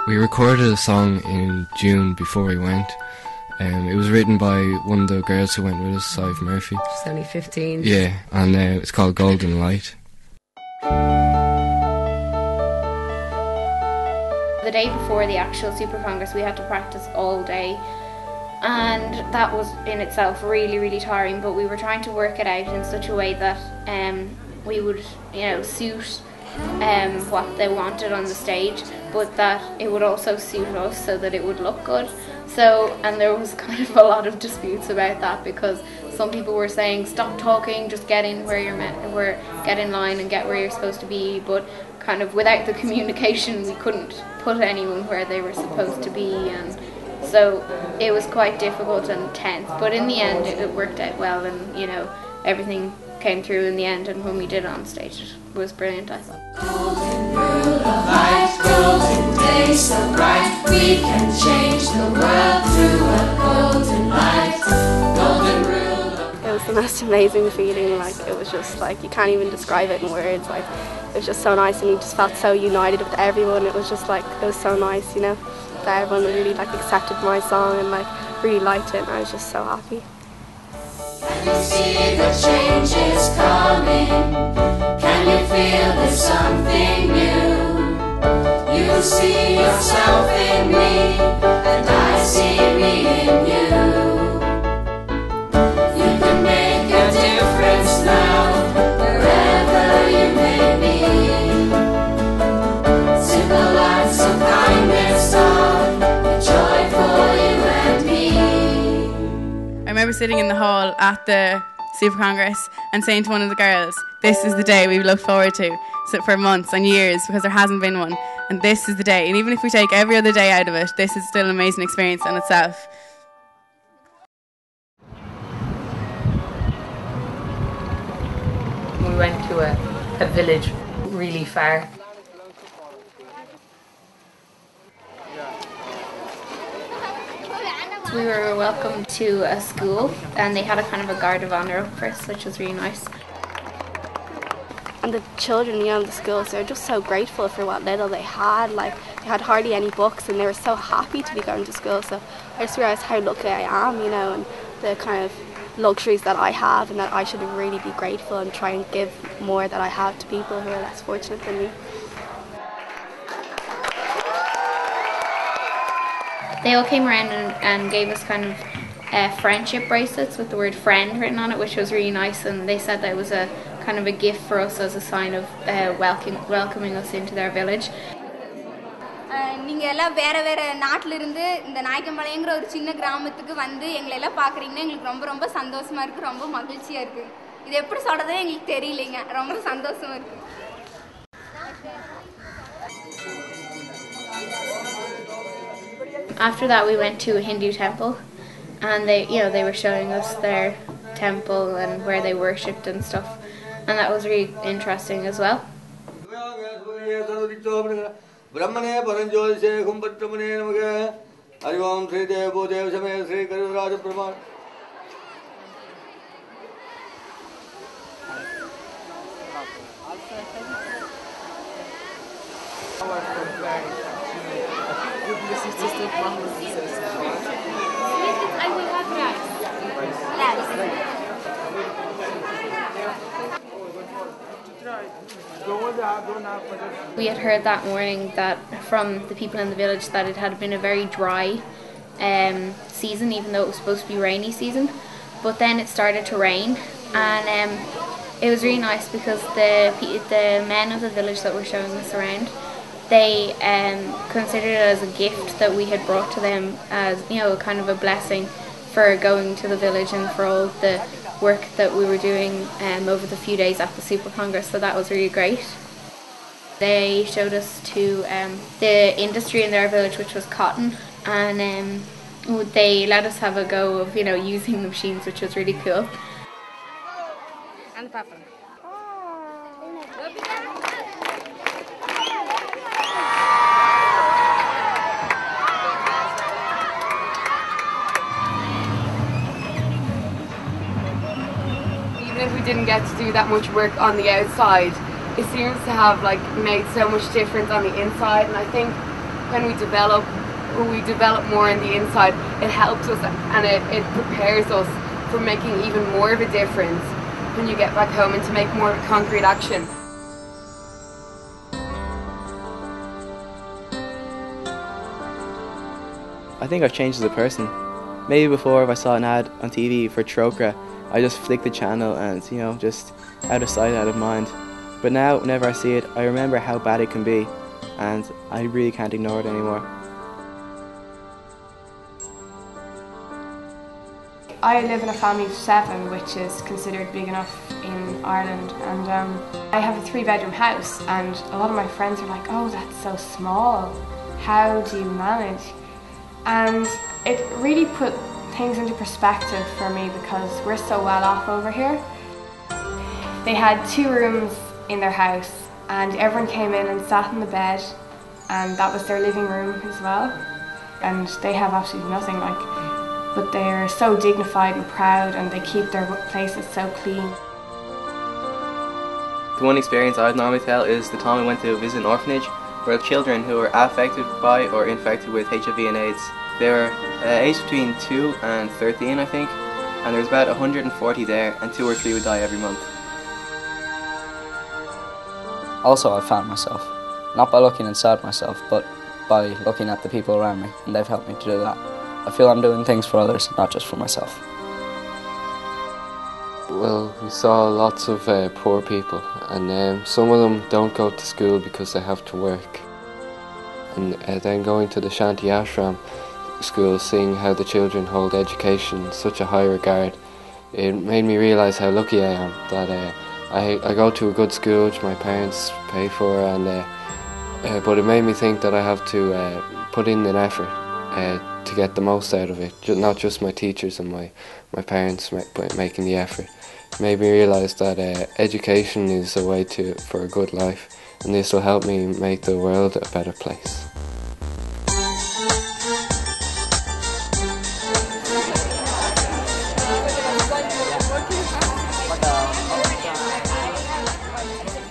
We recorded a song in June before we went. It was written by one of the girls who went with us, Sive Murphy. She's only 15. Yeah, and it's called Golden Light. The day before the actual Supercongress we had to practice all day, and that was in itself really, really tiring, but we were trying to work it out in such a way that we would, suit what they wanted on the stage, but that it would also suit us so that it would look good. So, and there was kind of a lot of disputes about that, because some people were saying stop talking, just get in where get in line and get where you're supposed to be, but kind of without the communication we couldn't put anyone where they were supposed to be, and so it was quite difficult and tense, but in the end it worked out well, and everything came through in the end, and when we did it on stage it was brilliant, I thought. Golden rule of light, golden day so bright, we can change the world through a golden light. Golden rule of light. It was the most amazing feeling, it was just you can't even describe it in words, it was just so nice, and you just felt so united with everyone. It was just it was so nice, that everyone really accepted my song and really liked it, and I was just so happy. Can you see the change is coming? Can you feel there's something new? You see yourself in me, and I see me in you. You can make a difference now, wherever you may be. Simple acts of kindness are a joy for you and me. I remember sitting in the hall at the Supercongress and saying to one of the girls, this is the day we look forward to for months and years, because there hasn't been one, and this is the day, and even if we take every other day out of it, this is still an amazing experience in itself. We went to a village really far. We were welcomed to a school, and they had a kind of a guard of honour up first, which was really nice. And the children, in the schools, they were just so grateful for what little they had. They had hardly any books, and they were so happy to be going to school. So I just realised how lucky I am, and the kind of luxuries that I have, and that I should really be grateful and try and give more that I have to people who are less fortunate than me. They all came around and gave us kind of friendship bracelets with the word friend written on it, which was really nice, and they said that it was a kind of a gift for us as a sign of welcoming us into their village. நீங்க எல்லாம் வேற நாட்டில இருந்து இந்த நாயக்கம்பாளையம்ங்கற ஒரு சின்ன கிராமத்துக்கு வந்து எங்களை எல்லாம் பார்க்கறீங்கன்னா எங்களுக்கு ரொம்ப ரொம்ப சந்தோஷமா இருக்கு, ரொம்ப மகிழ்ச்சியா இருக்கு. இது எப்படி சொல்றதே எங்களுக்கு தெரியலங்க, ரொம்ப சந்தோஷமா இருக்கு. After that we went to a Hindu temple, and they were showing us their temple and where they worshipped and stuff, and that was really interesting as well. ब्रह्मणे परंज्योतिषे कुंभत्रमणे नमः हरि ओम श्री देवो देव समय श्री करुराज प्रमाण We had heard that morning that from the people in the village that it had been a very dry season, even though it was supposed to be rainy season. But then it started to rain, and it was really nice because the men of the village that were showing us around, they considered it as a gift that we had brought to them, as kind of a blessing for going to the village and for all the work that we were doing over the few days at the Supercongress. So that was really great. They showed us to the industry in their village, which was cotton, and they let us have a go of using the machines, which was really cool. And Papa. Even if we didn't get to do that much work on the outside, it seems to have made so much difference on the inside, and I think when we develop more on the inside, it helps us and it prepares us for making even more of a difference when you get back home and to make more of a concrete action. I think I've changed as a person. Maybe before, if I saw an ad on TV for Trocra, I just flick the channel and, you know, just out of sight, out of mind. But now, whenever I see it, I remember how bad it can be, and I really can't ignore it anymore. I live in a family of 7, which is considered big enough in Ireland, and I have a 3-bedroom house, and a lot of my friends are like, oh, that's so small, how do you manage? And it really put things into perspective for me because we're so well off over here. They had 2 rooms in their house and everyone came in and sat in the bed, and that was their living room as well. And they have absolutely nothing, but they're so dignified and proud, and they keep their places so clean. The one experience I'd normally tell is the time I went to visit an orphanage where children who were affected by or infected with HIV and AIDS. They were aged between 2 and 13, I think, and there was about 140 there, and 2 or 3 would die every month. Also, I found myself, not by looking inside myself, but by looking at the people around me, and they've helped me to do that. I feel I'm doing things for others, not just for myself. Well, we saw lots of poor people, and some of them don't go to school because they have to work. And then going to the Shanti Ashram school, seeing how the children hold education in such a high regard, it made me realise how lucky I am that I go to a good school which my parents pay for, and but it made me think that I have to put in an effort to get the most out of it, not just my teachers and my parents making the effort. It made me realise that education is a way for a good life, and this will help me make the world a better place.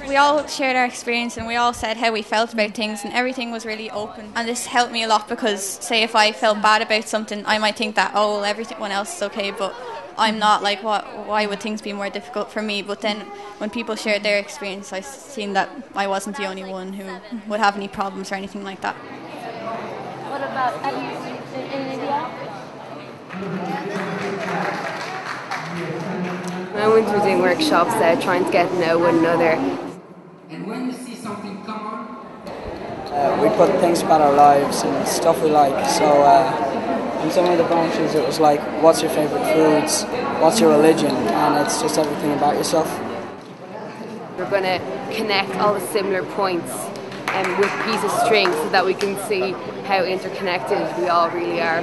We all shared our experience and we all said how we felt about things, and everything was really open, and this helped me a lot because, say, if I felt bad about something, I might think that, oh, well, everyone else is okay, but I'm not, why would things be more difficult for me? But then when people shared their experience, I seen that I wasn't the only one who would have any problems or anything like that. What about in India? I went through doing workshops there, trying to get to know one another. And when you see something common, we put things about our lives and stuff we like. So in some of the branches it was like, what's your favourite foods, what's your religion, and it's just everything about yourself. We're going to connect all the similar points with a piece of string so that we can see how interconnected we all really are.